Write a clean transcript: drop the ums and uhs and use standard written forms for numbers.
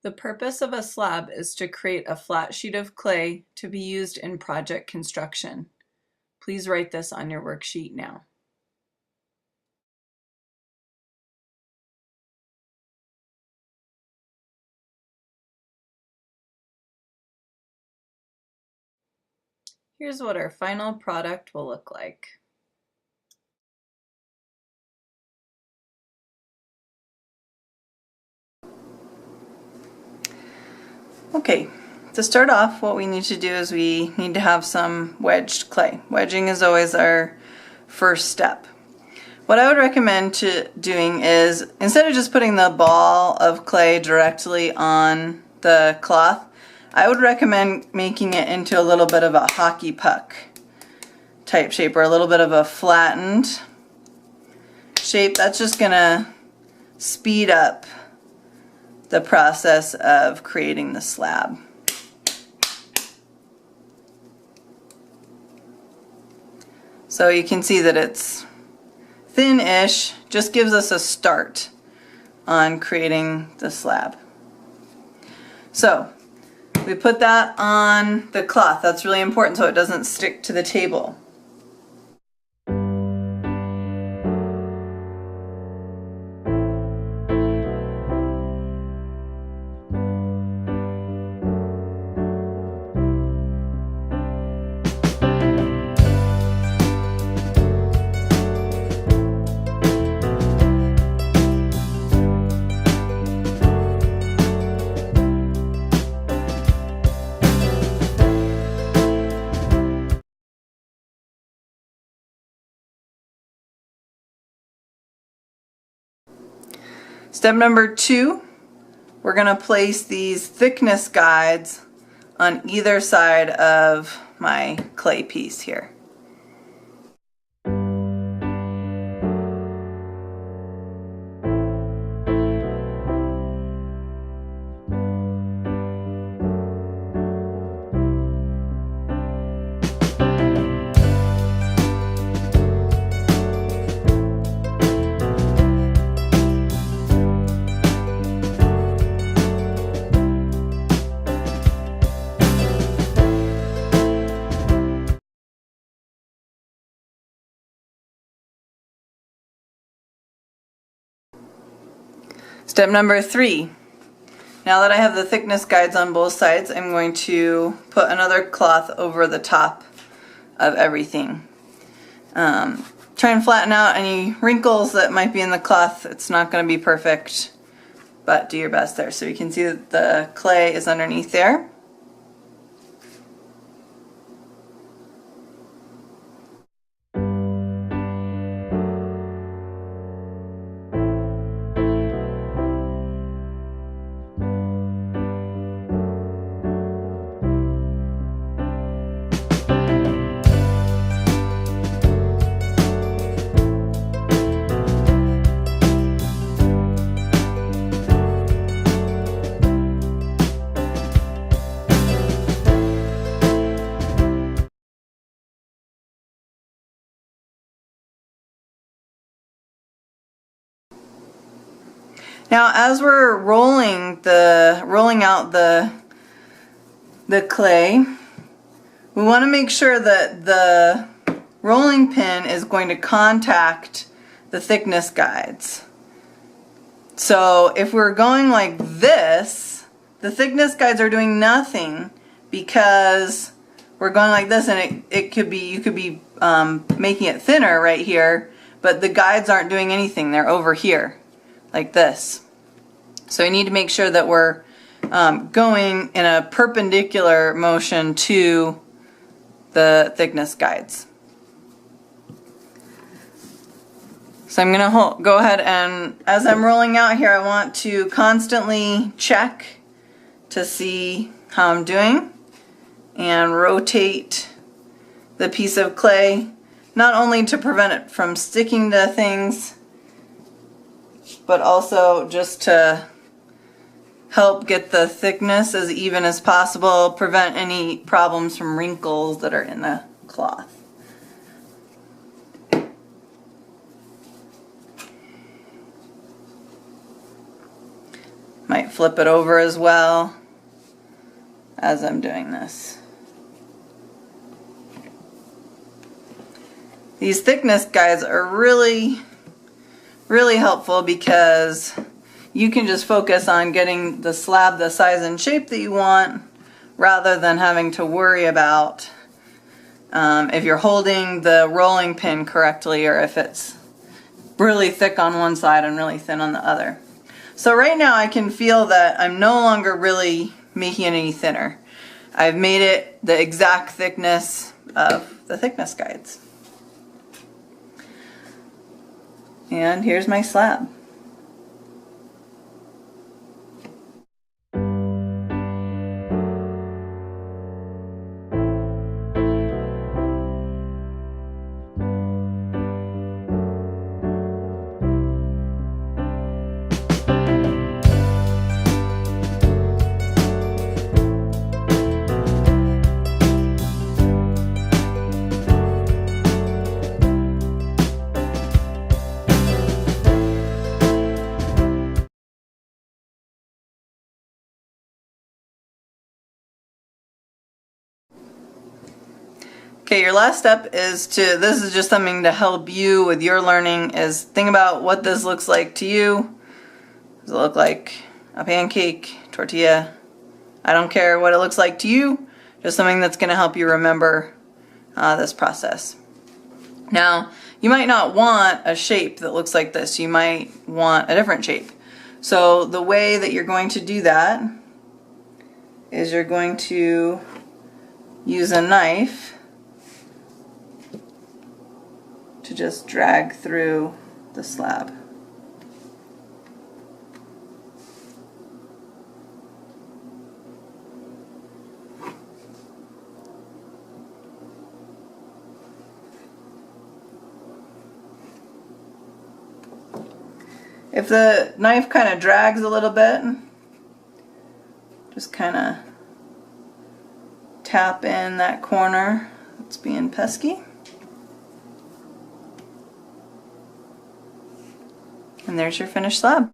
The purpose of a slab is to create a flat sheet of clay to be used in project construction. Please write this on your worksheet now. Here's what our final product will look like. Okay, to start off, what we need to do is we need to have some wedged clay. Wedging is always our first step. What I would recommend doing is, instead of just putting the ball of clay directly on the cloth, I would recommend making it into a little bit of a hockey puck type shape, or a little bit of a flattened shape. That's just gonna speed up the process of creating the slab. So you can see that it's thin-ish, just gives us a start on creating the slab. So we put that on the cloth. That's really important so it doesn't stick to the table. Step number 2, we're going to place these thickness guides on either side of my clay piece here. Step number 3, now that I have the thickness guides on both sides, I'm going to put another cloth over the top of everything. Try and flatten out any wrinkles that might be in the cloth. It's not going to be perfect, but do your best there. So you can see that the clay is underneath there. Now, as we're rolling out the clay, we want to make sure that the rolling pin is going to contact the thickness guides. So if we're going like this, the thickness guides are doing nothing because we're going like this, and you could be making it thinner right here, but the guides aren't doing anything. They're over here like this. So you need to make sure that we're going in a perpendicular motion to the thickness guides. So I'm going to go ahead, and as I'm rolling out here, I want to constantly check to see how I'm doing and rotate the piece of clay, not only to prevent it from sticking to things, but also just to help get the thickness as even as possible, prevent any problems from wrinkles that are in the cloth. Might flip it over as well as I'm doing this. These thickness guides are really helpful because you can just focus on getting the slab the size and shape that you want rather than having to worry about if you're holding the rolling pin correctly or if it's really thick on one side and really thin on the other. So right now I can feel that I'm no longer really making it any thinner. I've made it the exact thickness of the thickness guides. And here's my slab. Okay, your last step is this is just something to help you with your learning, is think about what this looks like to you. Does it look like a pancake, tortilla? I don't care what it looks like to you, just something that's going to help you remember this process. Now, you might not want a shape that looks like this. You might want a different shape. So the way that you're going to do that is you're going to use a knife to just drag through the slab. If the knife kind of drags a little bit, just kind of tap in that corner that's being pesky. And there's your finished slab.